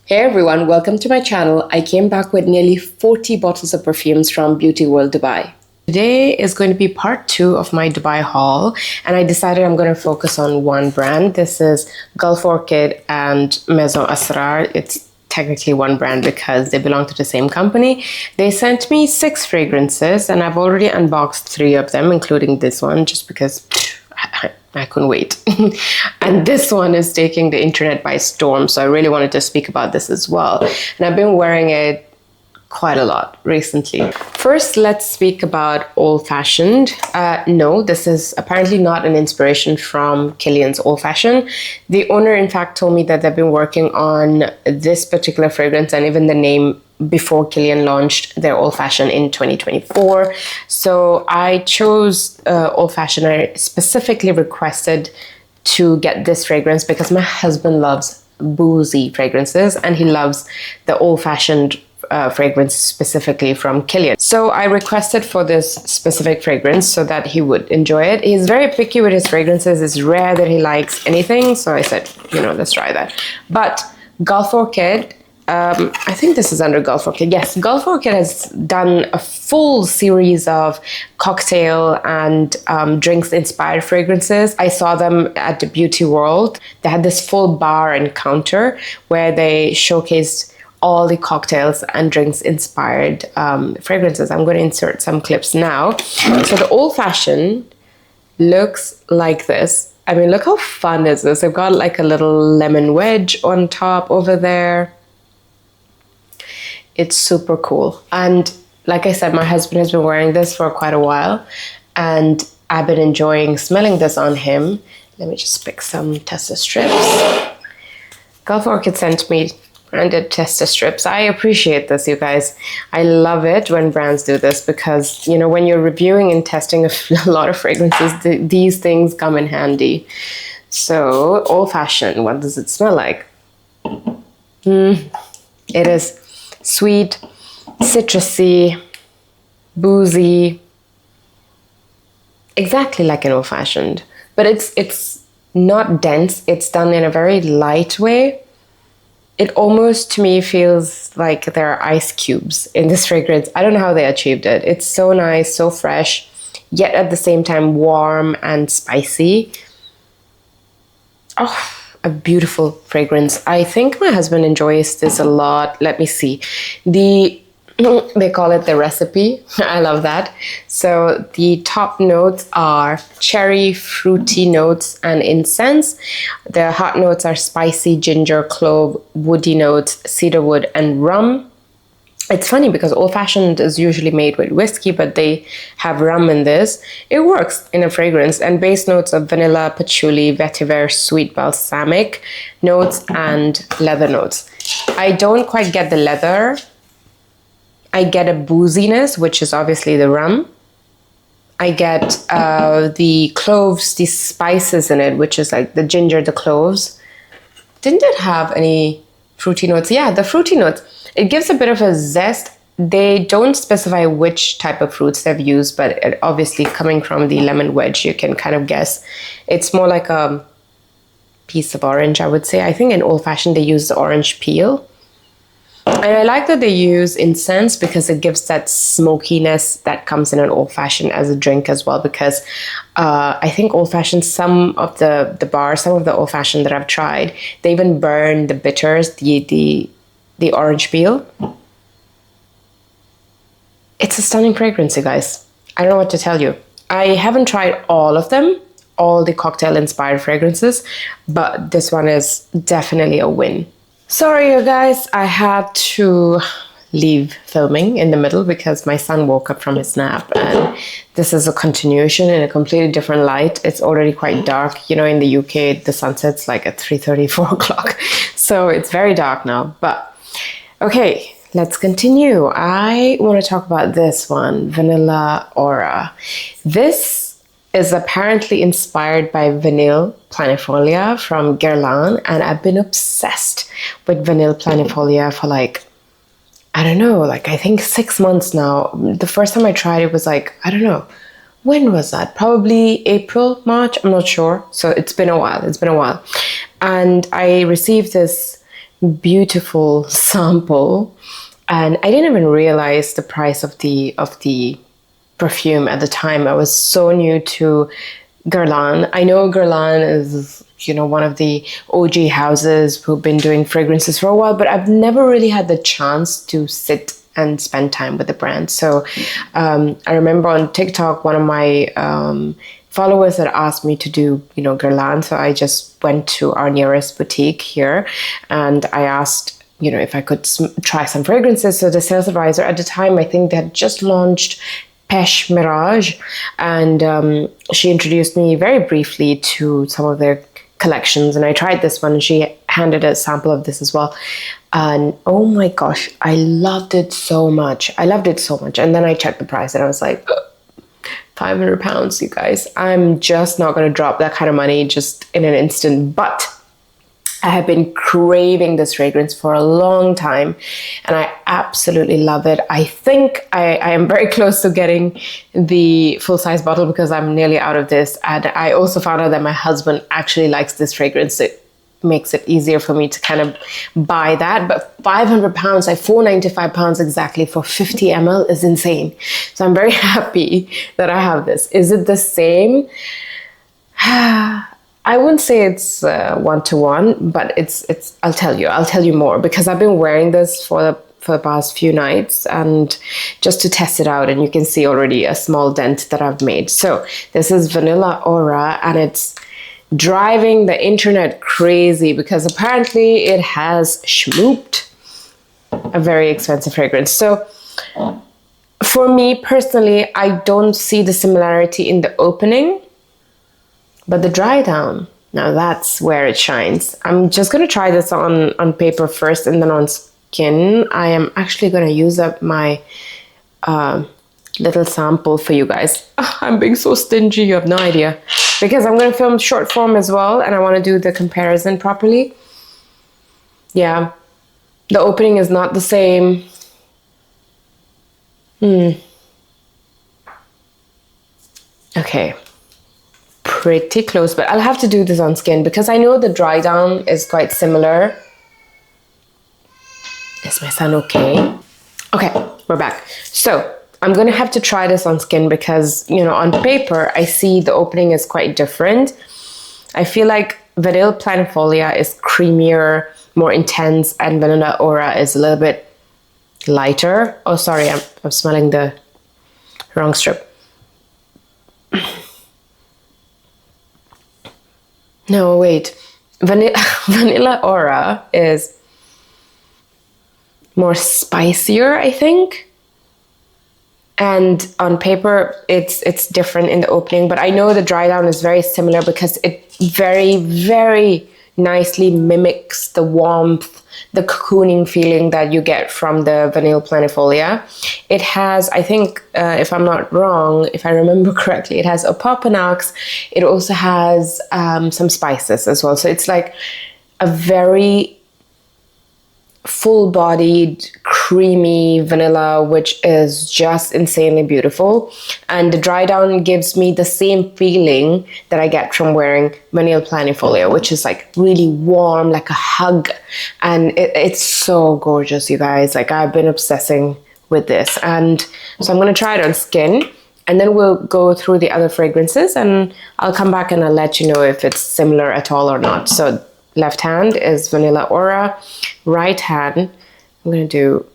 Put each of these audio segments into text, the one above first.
Hey everyone, welcome to my channel. I came back with nearly 40 bottles of perfumes from Beauty World Dubai. Today is going to be part 2 of my Dubai haul, and I decided I'm going to focus on one brand. This is Gulf Orchid and Maison Asrar. It's technically one brand because they belong to the same company. They sent me 6 fragrances and I've already unboxed 3 of them, including this one, just because I couldn't wait. And this one is taking the internet by storm, so I really wanted to speak about this as well. And I've been wearing it quite a lot recently. First, let's speak about Old Fashioned. No, this is apparently not an inspiration from Kilian's Old Fashioned. The owner, in fact, told me that they've been working on this particular fragrance and even the name before Kilian launched their Old Fashioned in 2024. So I chose Old Fashioned. I specifically requested to get this fragrance because my husband loves boozy fragrances and he loves the Old Fashioned fragrance specifically from Kilian. So I requested for this specific fragrance so that he would enjoy it. He's very picky with his fragrances. It's rare that he likes anything. So I said, let's try that. But Gulf Orchid, I think this is under Gulf Orchid. Yes, Gulf Orchid has done a full series of cocktail and drinks inspired fragrances. I saw them at the Beauty World. They had this full bar and counter where they showcased all the cocktails and drinks inspired fragrances. I'm going to insert some clips now. So the Old Fashioned looks like this. I mean, look how fun is this? I've got like a little lemon wedge on top over there. It's super cool. And like I said, my husband has been wearing this for quite a while and I've been enjoying smelling this on him. Let me just pick some tester strips. Gulf Orchid sent me branded tester strips. I appreciate this, you guys. I love it when brands do this because, when you're reviewing and testing a lot of fragrances, these things come in handy. So, Old Fashioned, what does it smell like? It is sweet, citrusy, boozy, exactly like an Old Fashioned. But it's not dense. It's done in a very light way. It almost, to me, feels like there are ice cubes in this fragrance. I don't know how they achieved it. It's so nice, so fresh, yet at the same time warm and spicy. Oh, a beautiful fragrance. I think my husband enjoys this a lot. Let me see. They call it the recipe. I love that. So the top notes are cherry, fruity notes, and incense. The hot notes are spicy, ginger, clove, woody notes, cedarwood, and rum. It's funny because Old Fashioned is usually made with whiskey, but they have rum in this. It works in a fragrance. And base notes of vanilla, patchouli, vetiver, sweet balsamic notes, and leather notes. I don't quite get the leather. I get a booziness, which is obviously the rum. I get the cloves, the spices in it, which is like the ginger, the cloves. Didn't it have any fruity notes? Yeah, the fruity notes. It gives a bit of a zest. They don't specify which type of fruits they've used, but obviously coming from the lemon wedge, you can kind of guess. It's more like a piece of orange, I would say. I think in Old Fashioned, they use the orange peel. And I like that they use incense because it gives that smokiness that comes in an Old Fashioned as a drink as well. Because I think Old Fashioned, some of the bars, some of the Old Fashioned that I've tried, they even burn the bitters, the orange peel. It's a stunning fragrance, you guys. I don't know what to tell you. I haven't tried all of them, all the cocktail inspired fragrances, but this one is definitely a win. Sorry, you guys, I had to leave filming in the middle because my son woke up from his nap and this is a continuation in a completely different light. It's already quite dark. In the UK, the sun sets like at 3:30, 4 o'clock. So it's very dark now. But okay, let's continue. I want to talk about this one, Vanilla Aura. This is apparently inspired by Vanille Planifolia from Guerlain, and I've been obsessed with Vanille Planifolia for I think 6 months now. The first time I tried it was when was that? Probably April, March, I'm not sure. So it's been a while. And I received this beautiful sample, and I didn't even realize the price of the perfume at the time. I was so new to Guerlain. I know Guerlain is, one of the OG houses who've been doing fragrances for a while, but I've never really had the chance to sit and spend time with the brand. So I remember on TikTok, one of my followers had asked me to do, Guerlain. So I just went to our nearest boutique here and I asked, if I could try some fragrances. So the sales advisor at the time, I think they had just launched Peche Mirage, and she introduced me very briefly to some of their collections, and I tried this one and she handed a sample of this as well, and oh my gosh, I loved it so much. And then I checked the price and I was like, £500, you guys. I'm just not going to drop that kind of money just in an instant. But I have been craving this fragrance for a long time and I absolutely love it. I think I am very close to getting the full-size bottle because I'm nearly out of this. And I also found out that my husband actually likes this fragrance. It makes it easier for me to kind of buy that. But £500, like £495 exactly for 50 ml is insane. So I'm very happy that I have this. Is it the same? I wouldn't say it's one-to-one, but it's. I'll tell you more because I've been wearing this for the past few nights and just to test it out, and you can see already a small dent that I've made. So this is Vanilla Aura, and it's driving the internet crazy because apparently it has schmooped a very expensive fragrance. So for me personally, I don't see the similarity in the opening. But the dry down, now that's where it shines. I'm just going to try this on paper first and then on skin. I am actually going to use up my little sample for you guys. I'm being so stingy, you have no idea. Because I'm going to film short form as well and I want to do the comparison properly. Yeah, the opening is not the same. Okay. Pretty close, but I'll have to do this on skin because I know the dry down is quite similar. Is my sound okay? Okay, we're back. So I'm gonna have to try this on skin because, on paper, I see the opening is quite different. I feel like Vanilla Planifolia is creamier, more intense, and Vanilla Aura is a little bit lighter. Oh, sorry, I'm smelling the wrong strip. No, wait. Vanilla Aura is more spicier, I think. And on paper, it's different in the opening. But I know the dry down is very similar because it very, very nicely mimics the warmth, the cocooning feeling that you get from the Vanilla Planifolia. It has, I think, if I'm not wrong, if I remember correctly, it has opoponax. It also has some spices as well. So it's like a very full-bodied, creamy vanilla, which is just insanely beautiful. And the dry down gives me the same feeling that I get from wearing Vanilla Planifolia, which is like really warm, like a hug. And it's so gorgeous, you guys. Like I've been obsessing with this. And so I'm going to try it on skin. And then we'll go through the other fragrances and I'll come back and I'll let you know if it's similar at all or not. So left hand is Vanilla Aura. Right hand, I'm going to do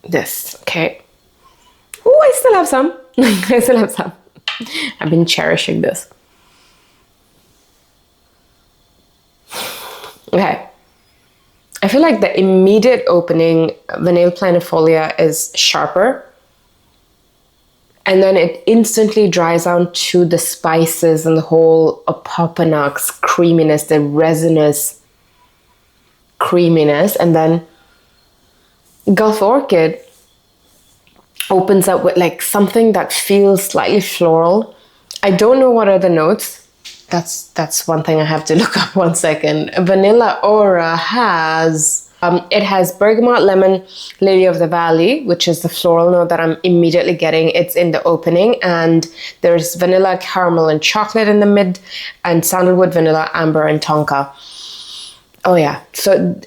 this, okay? Oh, I still have some. I still have some. I've been cherishing this. Okay. I feel like the immediate opening, Vanilla Planifolia is sharper. And then it instantly dries down to the spices and the whole opoponax creaminess, the resinous creaminess. And then Gulf Orchid opens up with like something that feels slightly floral. I don't know what are the notes. That's one thing I have to look up 1 second. Vanilla Aura has... it has bergamot, lemon, lily of the valley, which is the floral note that I'm immediately getting. It's in the opening, and there's vanilla, caramel, and chocolate in the mid, and sandalwood, vanilla, amber, and tonka. Oh yeah, so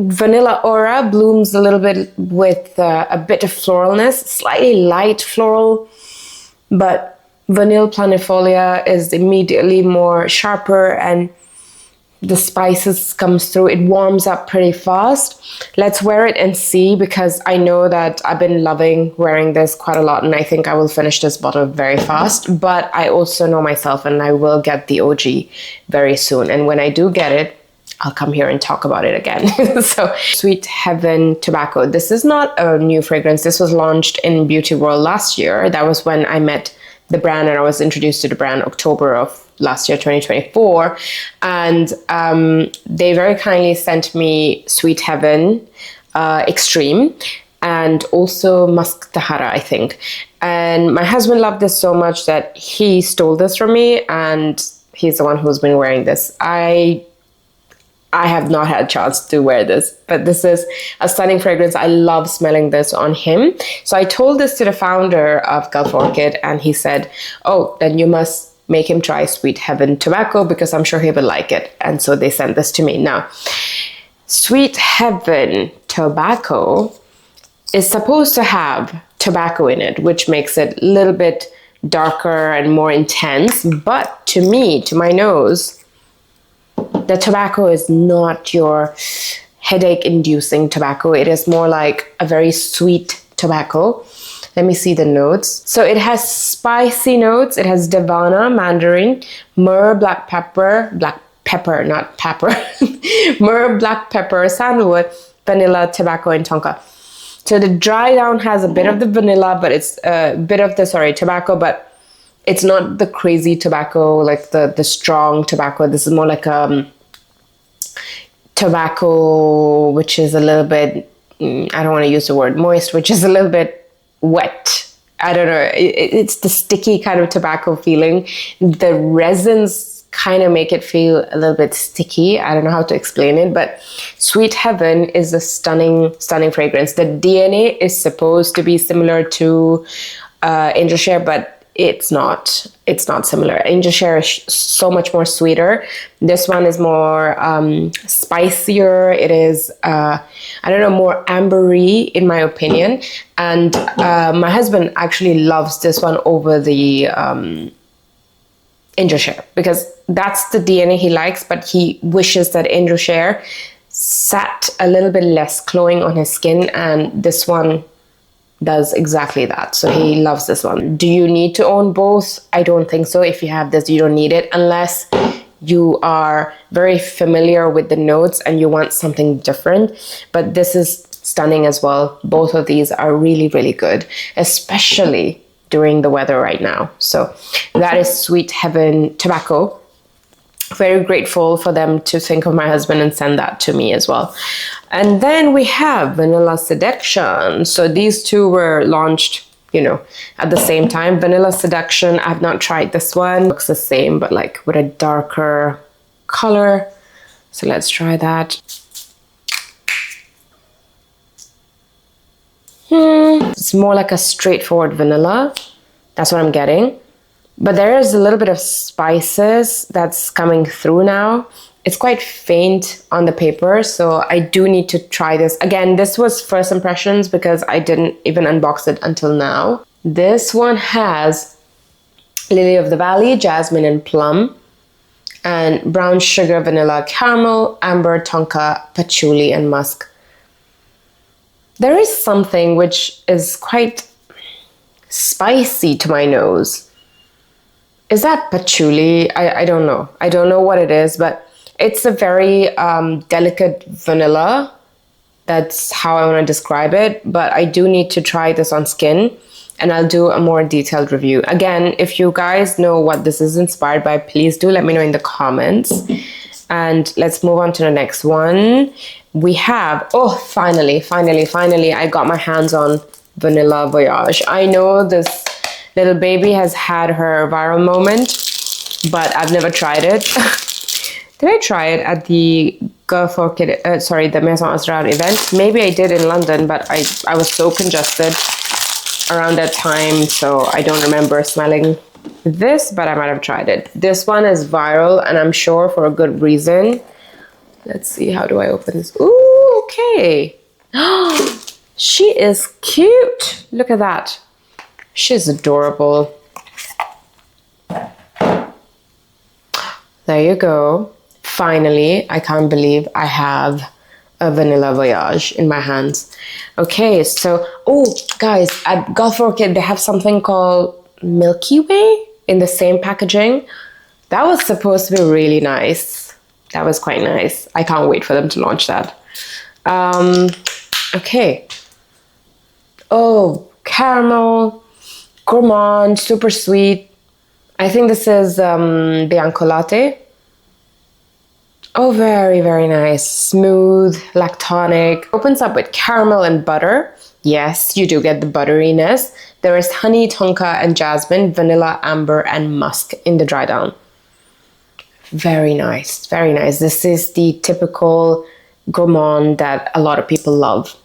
vanilla aura blooms a little bit with a bit of floralness, slightly light floral, but vanilla planifolia is immediately more sharper and the spices comes through. It warms up pretty fast. Let's wear it and see, because I know that I've been loving wearing this quite a lot and I think I will finish this bottle very fast, but I also know myself and I will get the OG very soon. And when I do get it, I'll come here and talk about it again. So Sweet Heaven Tobacco. This is not a new fragrance. This was launched in Beauty World last year. That was when I met the brand and I was introduced to the brand October of last year, 2024. And they very kindly sent me Sweet Heaven Extreme and also Musk Tahara, I think. And my husband loved this so much that he stole this from me and he's the one who's been wearing this. I have not had a chance to wear this, but this is a stunning fragrance. I love smelling this on him. So I told this to the founder of Gulf Orchid and he said, oh, then you must make him try Sweet Heaven Tobacco because I'm sure he will like it. And so they sent this to me. Now, Sweet Heaven Tobacco is supposed to have tobacco in it, which makes it a little bit darker and more intense. But to me, to my nose, the tobacco is not your headache-inducing tobacco. It is more like a very sweet tobacco. Let me see the notes. So it has spicy notes. It has Devana, mandarin, myrrh, black pepper, not pepper, myrrh, black pepper, sandalwood, vanilla, tobacco, and tonka. So the dry down has a bit of the vanilla, but it's a bit of the, tobacco, but it's not the crazy tobacco, like the strong tobacco. This is more like tobacco, which is a little bit, I don't want to use the word moist, which is a little bit wet. I don't know. It's the sticky kind of tobacco feeling. The resins kind of make it feel a little bit sticky. I don't know how to explain it, but Sweet Heaven is a stunning, stunning fragrance. The DNA is supposed to be similar to Angel Share, but it's not similar. Angel Share is so much more sweeter. This one is more spicier. It is, I don't know, more ambery in my opinion. And my husband actually loves this one over the Angel Share because that's the DNA he likes, but he wishes that Angel Share sat a little bit less cloying on his skin, and this one does exactly that. So he loves this one. Do you need to own both? I don't think so. If you have this, you don't need it unless you are very familiar with the notes and you want something different. But this is stunning as well. Both of these are really, really good, especially during the weather right now. So that is Sweet Heaven Tobacco. Very grateful for them to think of my husband and send that to me as well. And then we have Vanilla Seduction. So these two were launched, you know, at the same time. Vanilla Seduction, I've not tried this one. Looks the same, but like with a darker color. So let's try that. It's more like a straightforward vanilla. That's what I'm getting. But there is a little bit of spices that's coming through now. It's quite faint on the paper, so I do need to try this. Again, this was first impressions because I didn't even unbox it until now. This one has Lily of the Valley, Jasmine and Plum, and Brown Sugar, Vanilla, Caramel, Amber, Tonka, Patchouli, and Musk. There is something which is quite spicy to my nose. Is that patchouli? I don't know. I don't know what it is, but it's a very delicate vanilla. That's how I want to describe it. But I do need to try this on skin and I'll do a more detailed review. Again, if you guys know what this is inspired by, please do let me know in the comments. And let's move on to the next one. We have, oh, finally, I got my hands on Vanilla Voyage. I know this little baby has had her viral moment, but I've never tried it. Did I try it at the Gulf Orchid, the Maison Asrar event? Maybe I did in London, but I was so congested around that time, so I don't remember smelling this, but I might have tried it. This one is viral, and I'm sure for a good reason. Let's see, how do I open this? Ooh, okay. She is cute. Look at that. She's adorable. There you go. Finally, I can't believe I have a vanilla Voyage in my hands. Okay, so, oh, guys, at Gulf Orchid, they have something called Milky Way in the same packaging. That was supposed to be really nice. That was quite nice. I can't wait for them to launch that. Okay. Oh, caramel, gourmand, super sweet. I think this is Bianco Latte. Oh, very, very nice. Smooth, lactonic. Opens up with caramel and butter. Yes, you do get the butteriness. There is honey, tonka, and jasmine, vanilla, amber, and musk in the dry down. Very nice, very nice. This is the typical gourmand that a lot of people love.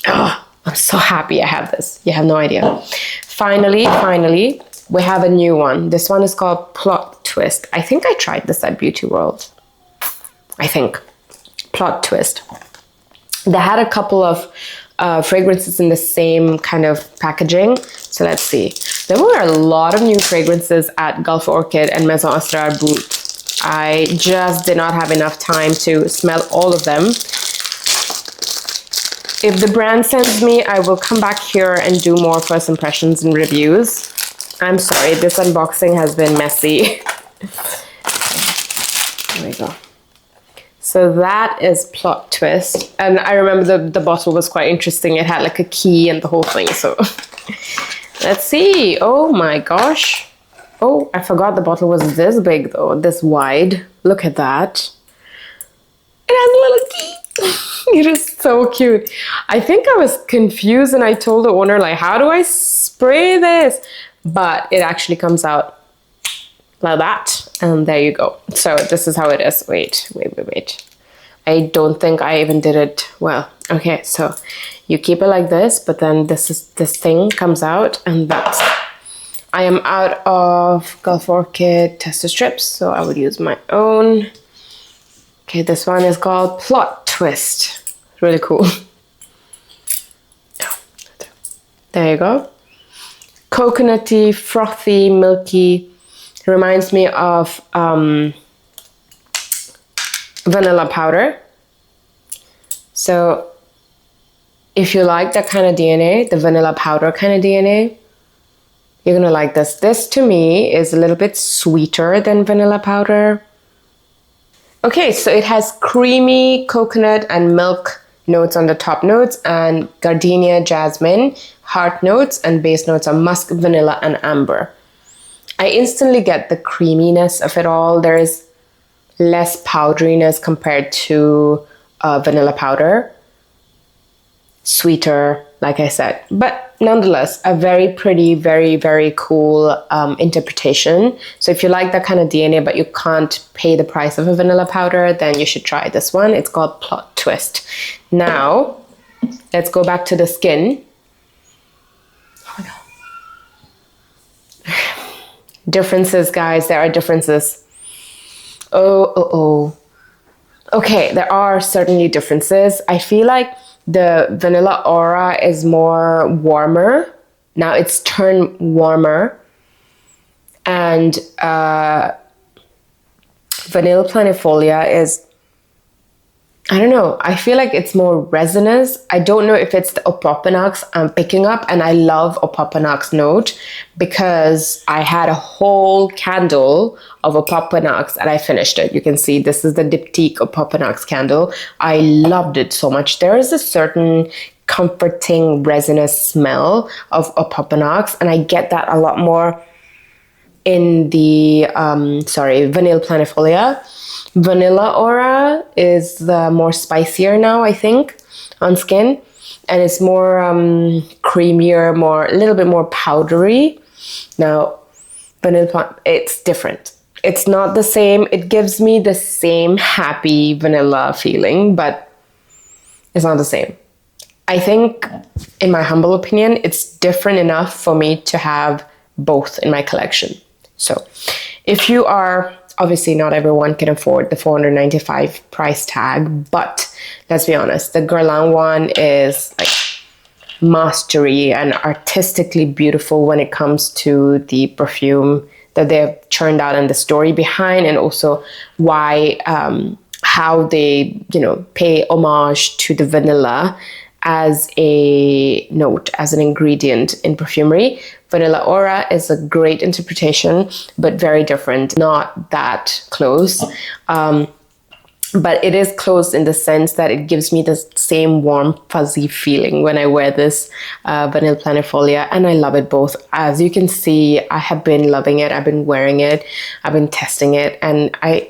Oh, I'm so happy I have this. You have no idea. Finally, we have a new one. This one is called Plot Twist. I think I tried this at Beauty World. I think. Plot Twist. They had a couple of fragrances in the same kind of packaging. So let's see. There were a lot of new fragrances at Gulf Orchid and Maison Asrar booth. I just did not have enough time to smell all of them. If the brand sends me, I will come back here and do more first impressions and reviews. I'm sorry, this unboxing has been messy. There we go. So that is Plot Twist. And I remember the bottle was quite interesting. It had like a key and the whole thing. So let's see. Oh my gosh. Oh, I forgot the bottle was this big though, this wide. Look at that. It has a little key. It is so cute. I think I was confused and I told the owner, like, how do I spray this? But it actually comes out like that. And there you go. So this is how it is. Wait. I don't think I even did it well. Okay, so you keep it like this, but then this thing comes out and that's... I am out of Gulf Orchid tester strips, so I would use my own. Okay, this one is called Plot Twist. Really cool. There you go. Coconutty, frothy, milky. Reminds me of vanilla powder. So if you like that kind of DNA, the vanilla powder kind of DNA, you're gonna like this. This to me is a little bit sweeter than vanilla powder. Okay, so it has creamy coconut and milk notes on the top notes and gardenia, jasmine, heart notes, and base notes are musk, vanilla, and amber. I instantly get the creaminess of it all. There is less powderiness compared to vanilla powder. Sweeter, like I said, but nonetheless, a very pretty, very, very cool interpretation. So if you like that kind of DNA, but you can't pay the price of a vanilla powder, then you should try this one. It's called Plot Twist. Now, let's go back to the skin. Oh my God. Differences, guys, there are differences. Oh. Okay, there are certainly differences. I feel like the vanilla aura is more warmer. Now it's turned warmer. And Vanilla Planifolia is, I don't know, I feel like it's more resinous. I don't know if it's the Opoponax I'm picking up, and I love Opoponax note because I had a whole candle of Opoponax and I finished it. You can see this is the Diptyque Opoponax candle. I loved it so much. There is a certain comforting resinous smell of Opoponax, and I get that a lot more in the, Vanilla Planifolia. Vanilla Aura is more spicier now, I think, on skin. And it's more creamier, a little bit more powdery. Now, it's different. It's not the same. It gives me the same happy vanilla feeling, but it's not the same. I think, in my humble opinion, it's different enough for me to have both in my collection. So, if you are Obviously, not everyone can afford the $495 price tag, but let's be honest, the Guerlain one is like mastery and artistically beautiful when it comes to the perfume that they've churned out and the story behind, and also why how they pay homage to the vanilla as a note, as an ingredient in perfumery. Vanilla Aura is a great interpretation, but very different, not that close. But it is close in the sense that it gives me the same warm, fuzzy feeling when I wear this Vanilla Planifolia, and I love it both. As you can see, I have been loving it. I've been wearing it. I've been testing it, and I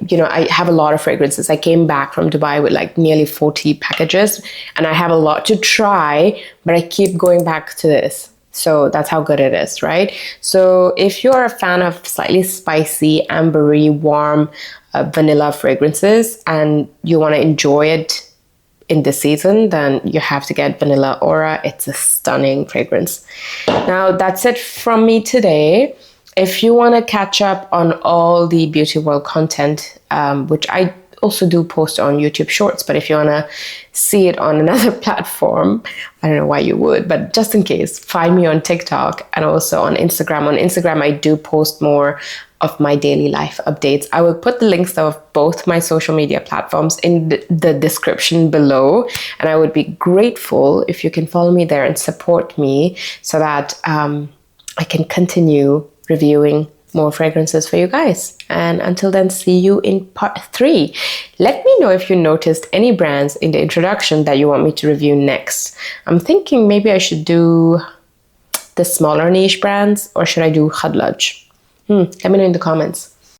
have a lot of fragrances. I came back from Dubai with like nearly 40 packages, and I have a lot to try, but I keep going back to this. So that's how good it is, right? So if you're a fan of slightly spicy, ambery, warm vanilla fragrances and you want to enjoy it in this season, then you have to get Vanilla Aura. It's a stunning fragrance. Now that's it from me today. If you want to catch up on all the Beauty World content, which I also do post on YouTube Shorts, but if you want to see it on another platform, I don't know why you would, but just in case, find me on TikTok and also on Instagram. On Instagram, I do post more of my daily life updates. I will put the links of both my social media platforms in the description below, and I would be grateful if you can follow me there and support me so that I can continue reviewing more fragrances for you guys. And until then, see you in part 3. Let me know if you noticed any brands in the introduction that you want me to review next. I'm thinking maybe I should do the smaller niche brands, or should I do Khadlaj? Let me know in the comments.